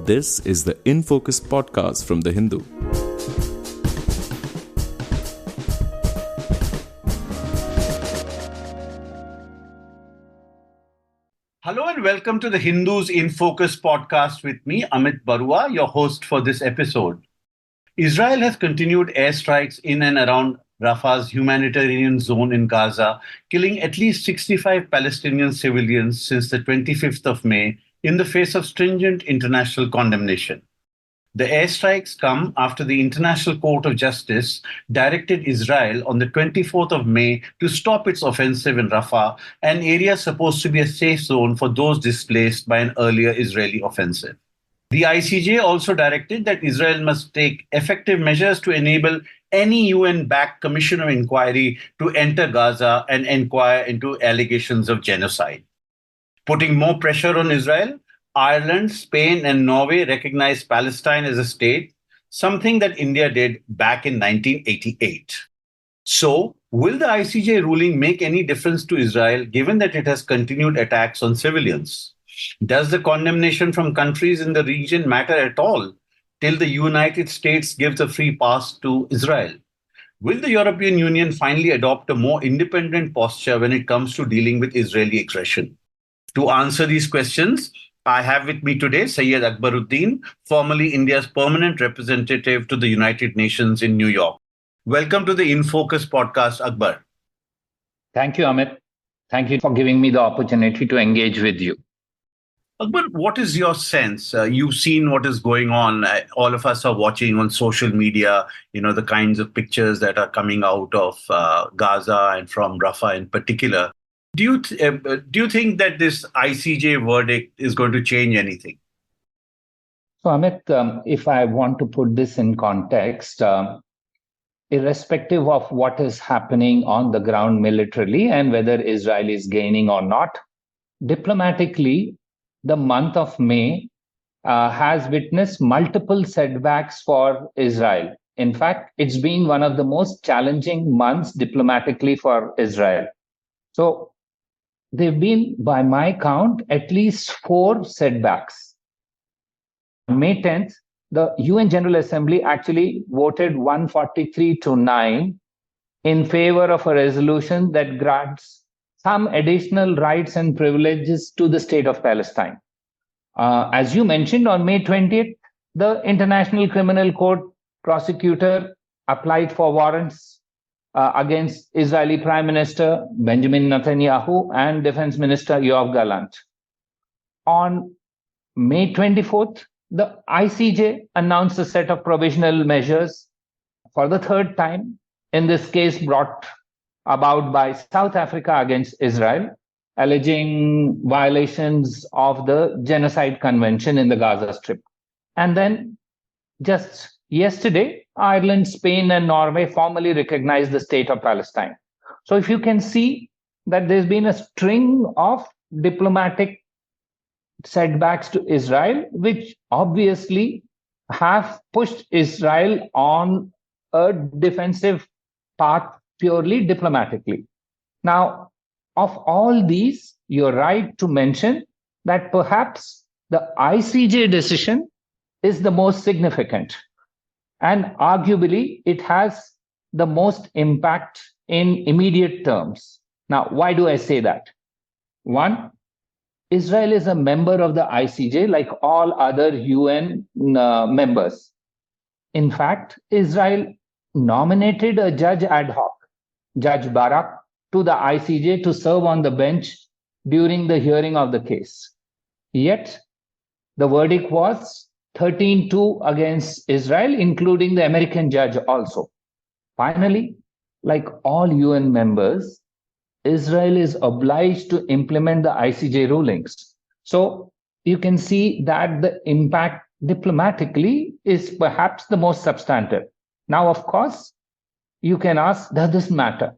This is the In Focus podcast from The Hindu. Hello and welcome to the Hindus in Focus podcast with me, Amit Barua, your host for this episode. Israel has continued airstrikes in and around Rafah's humanitarian zone in Gaza, killing at least 65 Palestinian civilians since the 25th of May in the face of stringent international condemnation. The airstrikes come after the International Court of Justice directed Israel on the 24th of May to stop its offensive in Rafah, an area supposed to be a safe zone for those displaced by an earlier Israeli offensive. The ICJ also directed that Israel must take effective measures to enable any UN-backed commission of inquiry to enter Gaza and inquire into allegations of genocide. Putting more pressure on Israel, Ireland, Spain, and Norway recognized Palestine as a state, something that India did back in 1988. So, will the ICJ ruling make any difference to Israel given that it has continued attacks on civilians? Does the condemnation from countries in the region matter at all till the United States gives a free pass to Israel? Will the European Union finally adopt a more independent posture when it comes to dealing with Israeli aggression? To answer these questions, I have with me today Syed Akbaruddin, formerly India's permanent representative to the United Nations in New York. Welcome to the In Focus podcast, Akbar. Thank you, Amit. Thank you for giving me the opportunity to engage with you. Akbar, what is your sense? You've seen what is going on. All of us are watching on social media, the kinds of pictures that are coming out of Gaza and from Rafah in particular. Do you think that this ICJ verdict is going to change anything? So, Amit, if I want to put this in context, irrespective of what is happening on the ground militarily and whether Israel is gaining or not, diplomatically, the month of May has witnessed multiple setbacks for Israel. In fact, it's been one of the most challenging months diplomatically for Israel. So, there've been, by my count, at least 4 setbacks. On May 10th, the UN General Assembly actually voted 143-9 in favor of a resolution that grants some additional rights and privileges to the state of Palestine. As you mentioned, on May 20th, the International Criminal Court prosecutor applied for warrants against Israeli Prime Minister Benjamin Netanyahu and Defense Minister Yoav Gallant. On May 24th, the ICJ announced a set of provisional measures for the third time, in this case brought about by South Africa against Israel, alleging violations of the Genocide Convention in the Gaza Strip. And then just yesterday, Ireland, Spain, and Norway formally recognized the state of Palestine. So if you can see that there's been a string of diplomatic setbacks to Israel, which obviously have pushed Israel on a defensive path purely diplomatically. Now, of all these, you're right to mention that perhaps the ICJ decision is the most significant. And arguably, it has the most impact in immediate terms. Now, why do I say that? One, Israel is a member of the ICJ like all other UN members. In fact, Israel nominated a judge ad hoc, Judge Barak, to the ICJ to serve on the bench during the hearing of the case. Yet, the verdict was 13-2 against Israel, including the American judge also. Finally, like all UN members, Israel is obliged to implement the ICJ rulings. So you can see that the impact diplomatically is perhaps the most substantive. Now, of course, you can ask, does this matter?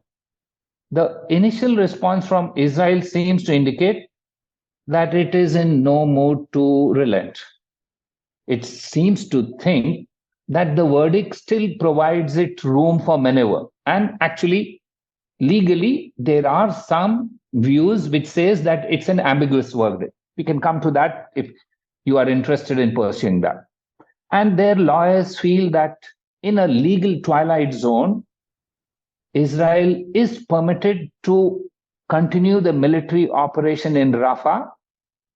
The initial response from Israel seems to indicate that it is in no mood to relent. It seems to think that the verdict still provides it room for maneuver. And actually, legally, there are some views which says that it's an ambiguous verdict. We can come to that if you are interested in pursuing that. And their lawyers feel that in a legal twilight zone, Israel is permitted to continue the military operation in Rafah,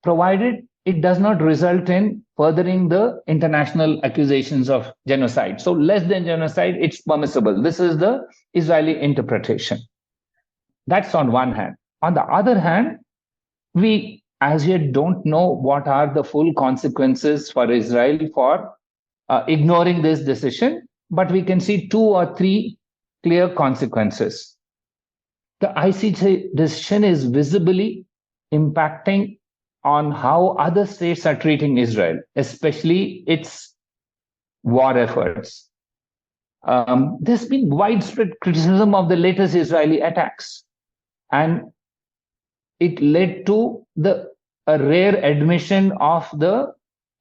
provided it does not result in furthering the international accusations of genocide. So less than genocide, it's permissible. This is the Israeli interpretation. That's on one hand. On the other hand, we as yet don't know what are the full consequences for Israel for ignoring this decision, but we can see 2 or 3 clear consequences. The ICJ decision is visibly impacting on how other states are treating Israel, especially its war efforts. There's been widespread criticism of the latest Israeli attacks, and it led to a rare admission of the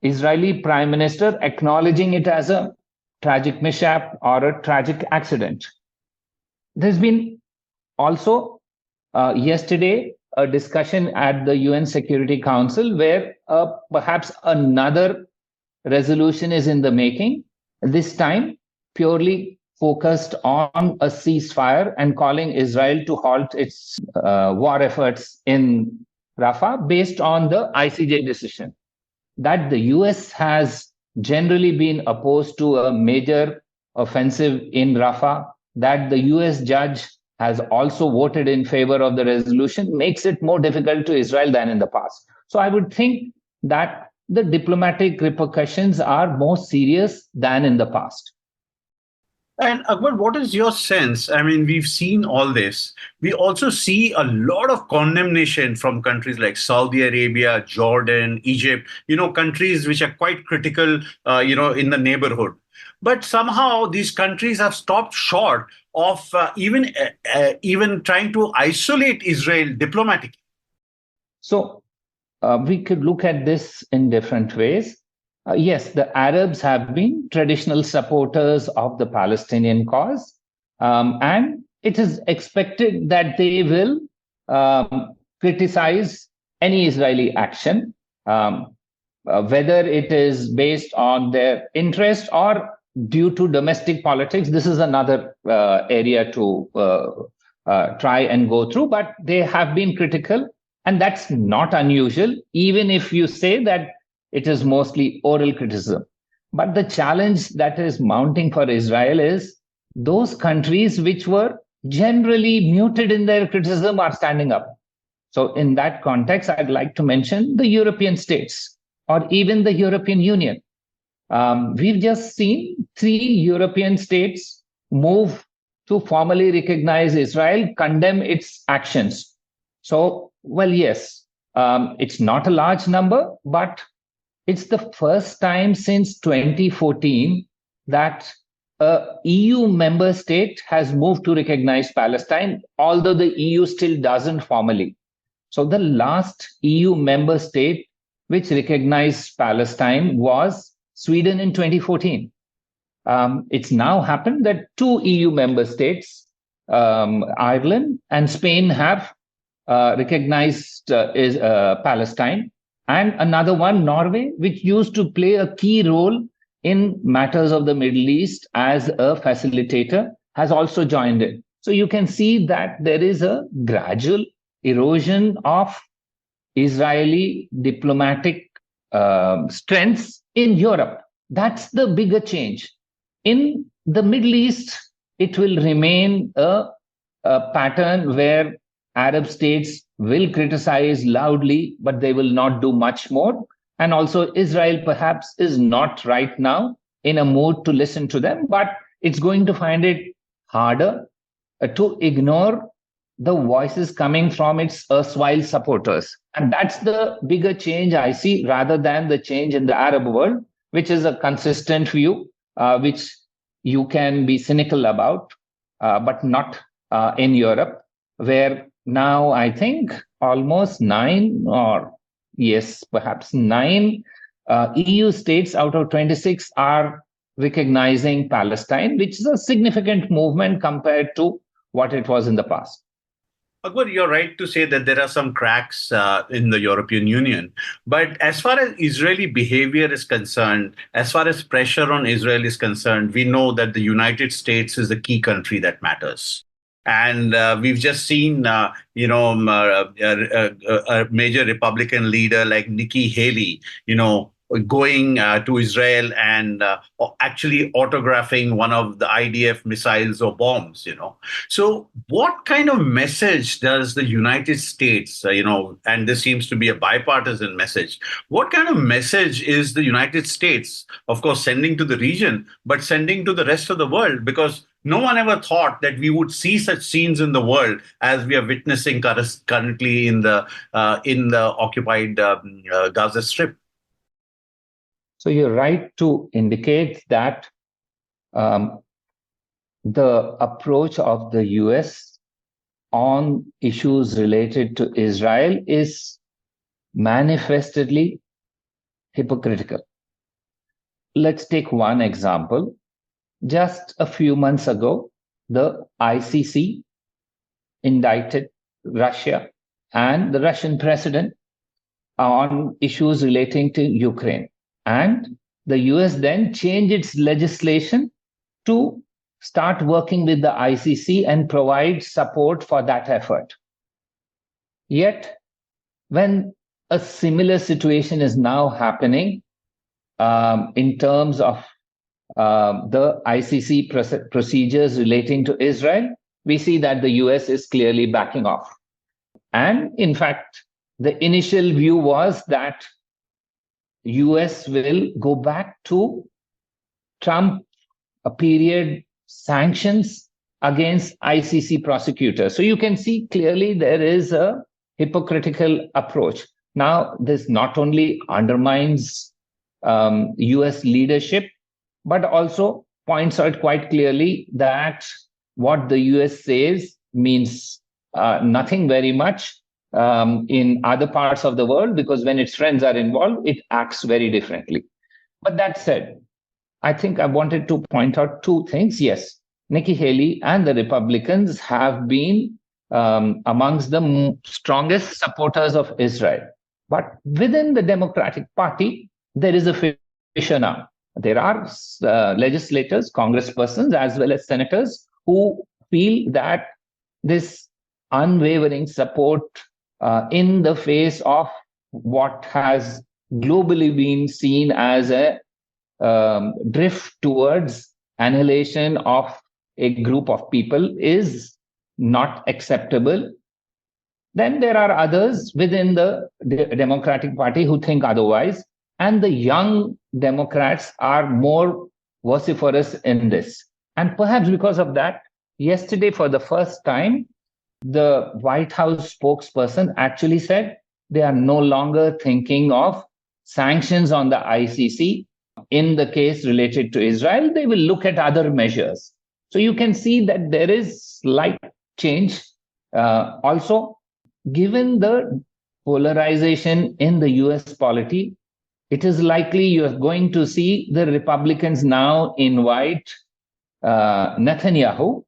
Israeli Prime Minister acknowledging it as a tragic mishap or a tragic accident. There's been also yesterday a discussion at the UN Security Council where perhaps another resolution is in the making, this time purely focused on a ceasefire and calling Israel to halt its war efforts in Rafah based on the ICJ decision. That the US has generally been opposed to a major offensive in Rafah, that the US judge has also voted in favor of the resolution, makes it more difficult to Israel than in the past. So I would think that the diplomatic repercussions are more serious than in the past. And Akbar, what is your sense? I mean, we've seen all this. We also see a lot of condemnation from countries like Saudi Arabia, Jordan, Egypt, countries which are quite critical, in the neighborhood. But somehow these countries have stopped short of even trying to isolate Israel diplomatically. So we could look at this in different ways. Yes, the Arabs have been traditional supporters of the Palestinian cause, and it is expected that they will criticize any Israeli action, whether it is based on their interest or due to domestic politics. This is another area to try and go through, but they have been critical, and that's not unusual, even if you say that it is mostly oral criticism. But the challenge that is mounting for Israel is those countries which were generally muted in their criticism are standing up. So in that context, I'd like to mention the European states or even the European Union. We've just seen 3 European states move to formally recognize Israel, condemn its actions. So, well, yes, it's not a large number, but it's the first time since 2014 that a EU member state has moved to recognize Palestine, although the EU still doesn't formally. So the last EU member state which recognized Palestine was Sweden in 2014. It's now happened that 2 EU member states, Ireland and Spain, have recognized Palestine. And another one, Norway, which used to play a key role in matters of the Middle East as a facilitator, has also joined in. So you can see that there is a gradual erosion of Israeli diplomatic strengths in Europe. That's the bigger change. In the Middle East, it will remain a pattern where Arab states will criticize loudly, but they will not do much more. And also Israel perhaps is not right now in a mood to listen to them, but it's going to find it harder to ignore the voices coming from its erstwhile supporters. And that's the bigger change I see, rather than the change in the Arab world, which is a consistent view, which you can be cynical about, but not in Europe, where now I think almost 9 or perhaps 9 EU states out of 26 are recognizing Palestine, which is a significant movement compared to what it was in the past. Akbar, you're right to say that there are some cracks in the European Union. But as far as Israeli behavior is concerned, as far as pressure on Israel is concerned, we know that the United States is the key country that matters. And we've just seen, a major Republican leader like Nikki Haley, going to Israel and actually autographing one of the IDF missiles or bombs. So, what kind of message does the United States, and this seems to be a bipartisan message, what kind of message is the United States, of course, sending to the region, but sending to the rest of the world? Because no one ever thought that we would see such scenes in the world as we are witnessing currently in the occupied Gaza Strip. So you're right to indicate that the approach of the US on issues related to Israel is manifestedly hypocritical. Let's take one example. Just a few months ago, the ICC indicted Russia and the Russian president on issues relating to Ukraine. And the US then changed its legislation to start working with the ICC and provide support for that effort. Yet, when a similar situation is now happening in terms of the ICC procedures relating to Israel, we see that the US is clearly backing off. And in fact, the initial view was that US will go back to Trump period sanctions against ICC prosecutors. So you can see clearly there is a hypocritical approach. Now, this not only undermines US leadership, but also points out quite clearly that what the US says means nothing very much in other parts of the world, because when its friends are involved, it acts very differently. But that said, I think I wanted to point out two things. Yes, Nikki Haley and the Republicans have been amongst the strongest supporters of Israel. But within the Democratic Party, there is a fissure now. There are legislators, congresspersons, as well as senators who feel that this unwavering support in the face of what has globally been seen as a drift towards annihilation of a group of people is not acceptable. Then there are others within the Democratic Party who think otherwise, and the young Democrats are more vociferous in this. And perhaps because of that, yesterday, for the first time, the White House spokesperson actually said they are no longer thinking of sanctions on the ICC in the case related to Israel. They will look at other measures. So you can see that there is slight change. Also, given the polarization in the US polity, it is likely you are going to see the Republicans now invite Netanyahu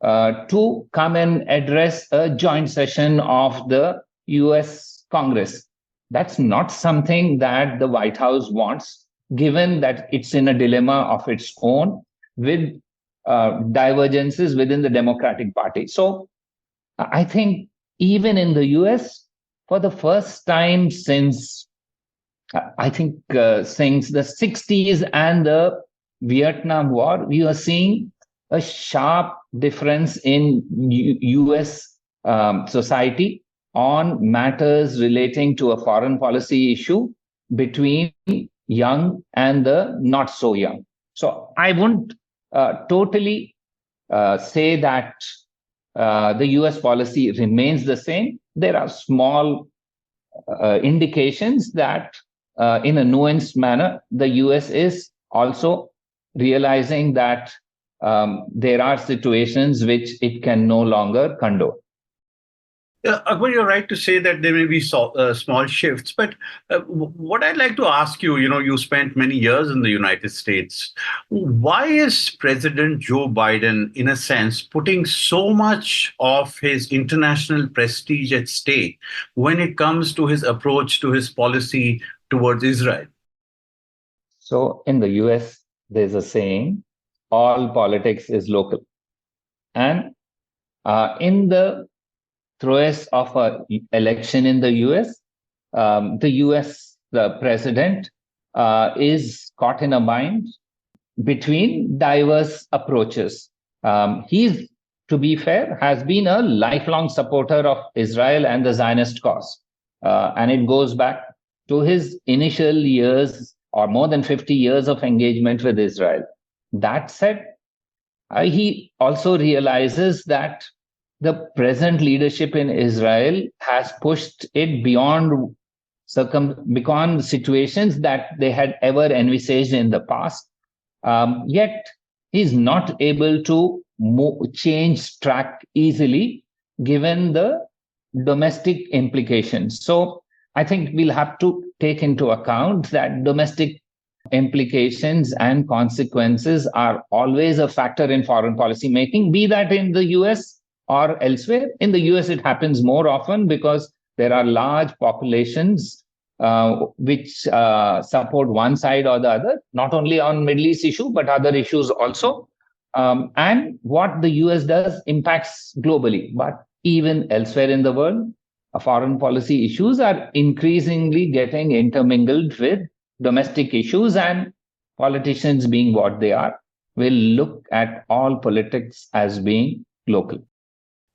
to come and address a joint session of the US Congress. That's not something that the White House wants, given that it's in a dilemma of its own with divergences within the Democratic Party. So I think even in the US, for the first time since since the 60s and the Vietnam War, we are seeing a sharp difference in US society on matters relating to a foreign policy issue between young and the not so young. So I wouldn't totally say that the US policy remains the same. There are small indications that in a nuanced manner, the US is also realizing that there are situations which it can no longer condone. Akbar, you're right to say that there may be small shifts, but what I'd like to ask you, you spent many years in the United States. Why is President Joe Biden, in a sense, putting so much of his international prestige at stake when it comes to his approach to his policy towards Israel? So in the US, there's a saying, all politics is local. And in the throes of an election in the US, the president is caught in a bind between diverse approaches. He's, to be fair, has been a lifelong supporter of Israel and the Zionist cause. And it goes back to his initial years or more than 50 years of engagement with Israel. That said, he also realizes that the present leadership in Israel has pushed it beyond situations that they had ever envisaged in the past. Yet he's not able to change track easily given the domestic implications. So I think we'll have to take into account that domestic implications and consequences are always a factor in foreign policy making, be that in the US or elsewhere. In the US, it happens more often because there are large populations which support one side or the other, not only on Middle East issue, but other issues also. And what the US does impacts globally. But even elsewhere in the world, foreign policy issues are increasingly getting intermingled with domestic issues, and politicians, being what they are, will look at all politics as being local.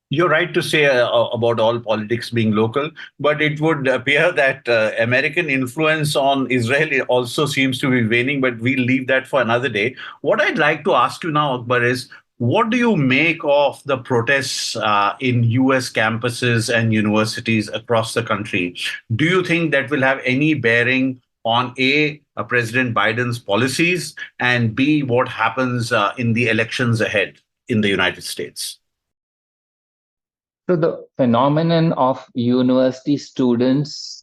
You're right to say about all politics being local, but it would appear that American influence on Israel also seems to be waning, but we'll leave that for another day. What I'd like to ask you now, Akbar, is what do you make of the protests in US campuses and universities across the country? Do you think that will have any bearing on President Biden's policies, and B, what happens in the elections ahead in the United States? So the phenomenon of university students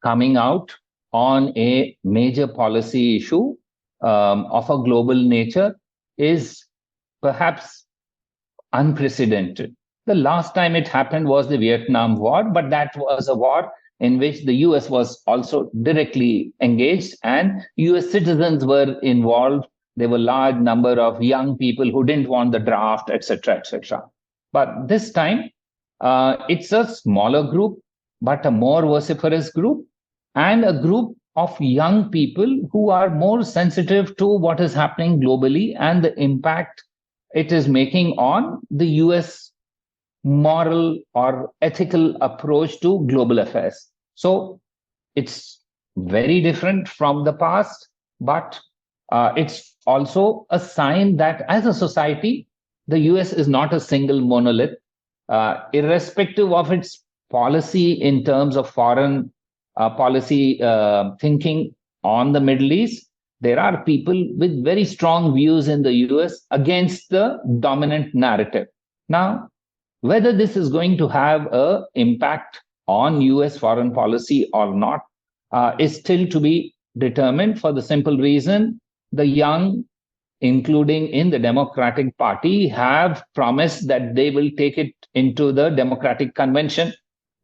coming out on a major policy issue of a global nature is perhaps unprecedented. The last time it happened was the Vietnam War, but that was a war in which the US was also directly engaged and US citizens were involved. There were a large number of young people who didn't want the draft, etc., etc. But this time, it's a smaller group, but a more vociferous group, and a group of young people who are more sensitive to what is happening globally and the impact it is making on the US moral or ethical approach to global affairs. So it's very different from the past, but it's also a sign that as a society, the US is not a single monolith. Irrespective of its policy in terms of foreign policy thinking on the Middle East, there are people with very strong views in the US against the dominant narrative. Now, whether this is going to have an impact on US foreign policy or not is still to be determined, for the simple reason the young, including in the Democratic Party, have promised that they will take it into the Democratic Convention.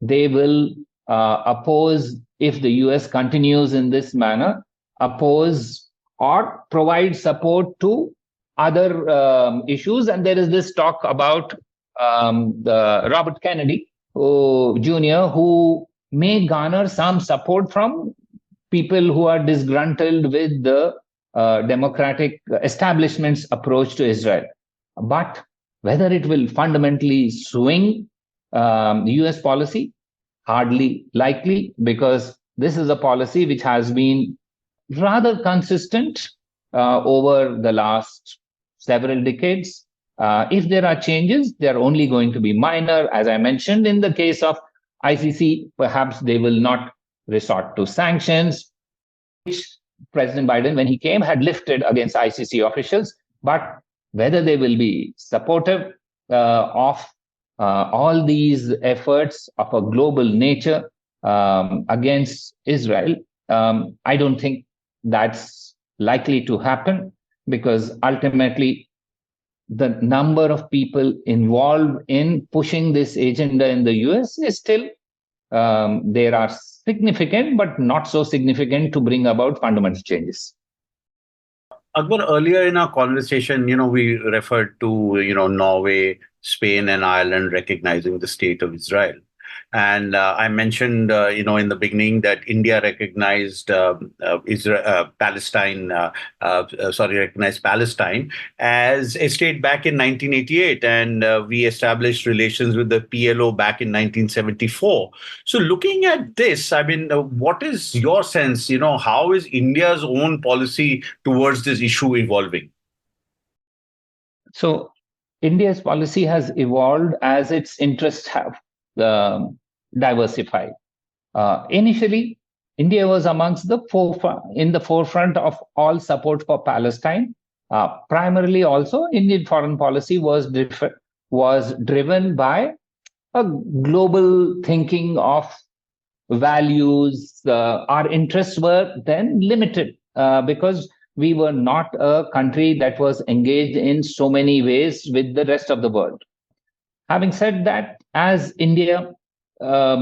They will oppose, if the US continues in this manner, oppose or provide support to other issues. And there is this talk about Robert Kennedy Jr., who may garner some support from people who are disgruntled with the democratic establishment's approach to Israel. But whether it will fundamentally swing US policy, hardly likely, because this is a policy which has been rather consistent over the last several decades. If there are changes, they are only going to be minor. As I mentioned, in the case of ICC, perhaps they will not resort to sanctions, which President Biden, when he came, had lifted against ICC officials. But whether they will be supportive of all these efforts of a global nature against Israel, I don't think that's likely to happen, because ultimately the number of people involved in pushing this agenda in the US is still, there are significant, but not so significant to bring about fundamental changes. Akbar, earlier in our conversation, we referred to, Norway, Spain, and Ireland recognizing the state of Israel. And I mentioned, in the beginning that India recognized recognized Palestine as a state back in 1988, and we established relations with the PLO back in 1974. So, looking at this, I mean, what is your sense? How is India's own policy towards this issue evolving? So, India's policy has evolved as its interests have diversified. Initially, India was amongst the forefront of all support for Palestine. Primarily, also, Indian foreign policy was driven by a global thinking of values. Our interests were then limited because we were not a country that was engaged in so many ways with the rest of the world. Having said that, as India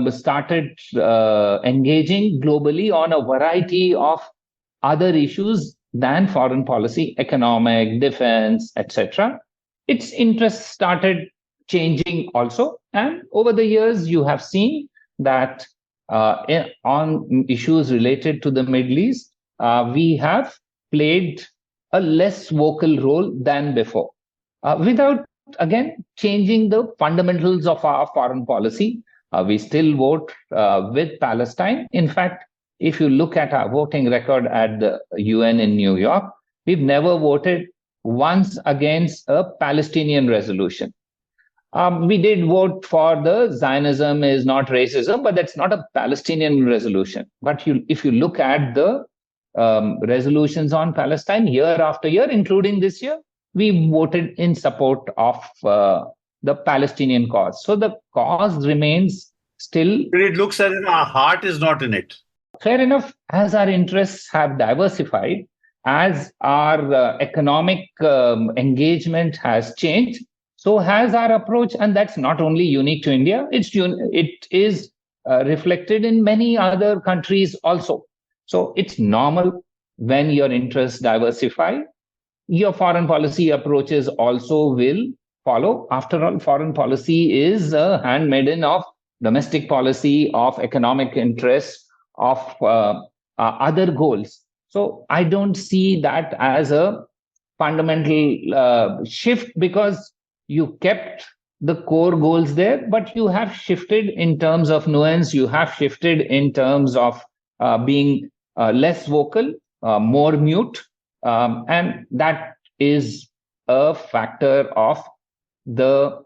started engaging globally on a variety of other issues than foreign policy, economic, defense, etc., its interests started changing also. And over the years, you have seen that on issues related to the Middle East, we have played a less vocal role than before, without, again, changing the fundamentals of our foreign policy. We still vote with Palestine. In fact, if you look at our voting record at the UN in New York, we've never voted once against a Palestinian resolution. We did vote for the Zionism is not racism, but that's not a Palestinian resolution. But if you look at the resolutions on Palestine year after year, including this year, we voted in support of the Palestinian cause. So the cause remains still. But it looks as if our heart is not in it. Fair enough. As our interests have diversified, as our economic engagement has changed, so has our approach. And that's not only unique to India, it is reflected in many other countries also. So it's normal when your interests diversify, your foreign policy approaches also will follow. After all, foreign policy is a handmaiden of domestic policy, of economic interests, of other goals. So I don't see that as a fundamental shift, because you kept the core goals there, but you have shifted in terms of nuance, you have shifted in terms of being less vocal, more mute. And that is a factor of the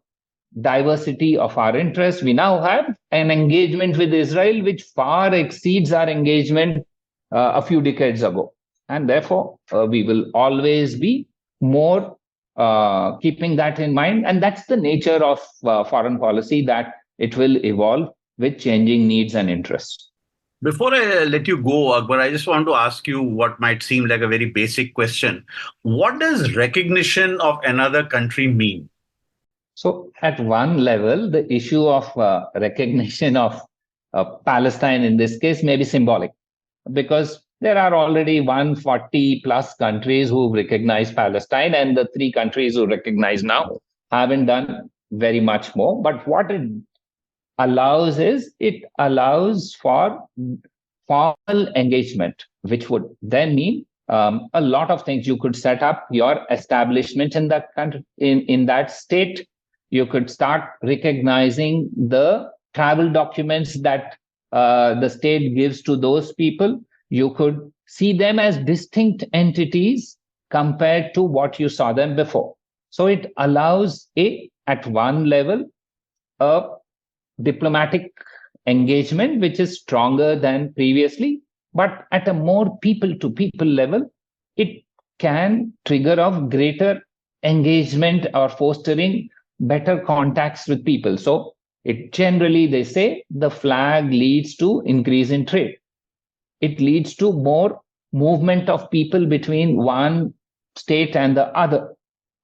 diversity of our interests. We now have an engagement with Israel which far exceeds our engagement a few decades ago. And therefore, we will always be more keeping that in mind. And that's the nature of foreign policy, that it will evolve with changing needs and interests. Before I let you go, Akbar, I just want to ask you what might seem like a very basic question. What does recognition of another country mean? So at one level, the issue of recognition of Palestine in this case may be symbolic, because there are already 140 plus countries who recognize Palestine, and the 3 countries who recognize now haven't done very much more. But what it allows is, it allows for formal engagement, which would then mean a lot of things. You could set up your establishment in that country, in that state. You could start recognizing the travel documents that the state gives to those people. You could see them as distinct entities compared to what you saw them before. So it allows at one level, a diplomatic engagement which is stronger than previously, but at a more people-to-people level, it can trigger of greater engagement or fostering better contacts with people. So it generally, they say, the flag leads to increase in trade. It leads to more movement of people between one state and the other.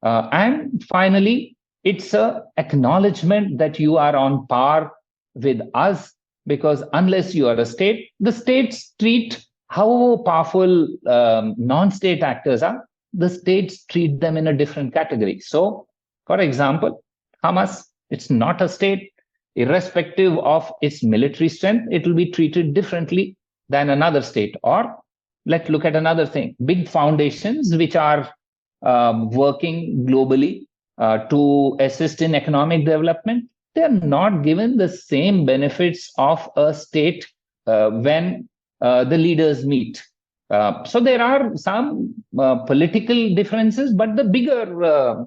And finally, it's a acknowledgement that you are on par with us, because unless you are a state, the states treat how powerful non-state actors are, the states treat them in a different category. So, for example, Hamas, it's not a state. Irrespective of its military strength, it will be treated differently than another state. Or let's look at another thing. Big foundations which are working globally to assist in economic development, they're not given the same benefits of a state when the leaders meet. So there are some political differences, but the bigger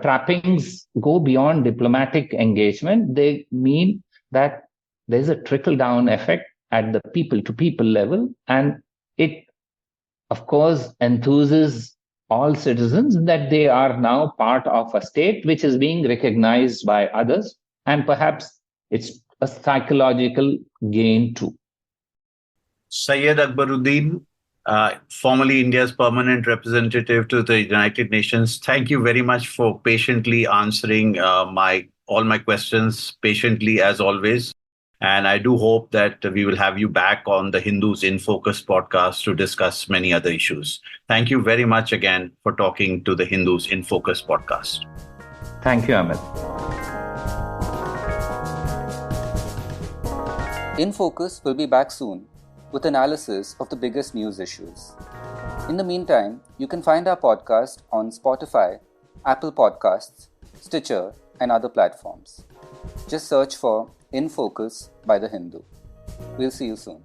trappings go beyond diplomatic engagement. They mean that there's a trickle-down effect at the people-to-people level, and it, of course, enthuses all citizens that they are now part of a state which is being recognized by others, and perhaps it's a psychological gain too. Syed Akbaruddin, formerly India's permanent representative to the United Nations, thank you very much for patiently answering all my questions, patiently as always. And I do hope that we will have you back on the Hindus in Focus podcast to discuss many other issues. Thank you very much again for talking to the Hindus in Focus podcast. Thank you, Amit. In Focus will be back soon with analysis of the biggest news issues. In the meantime, you can find our podcast on Spotify, Apple Podcasts, Stitcher, and other platforms. Just search for In Focus by The Hindu. We'll see you soon.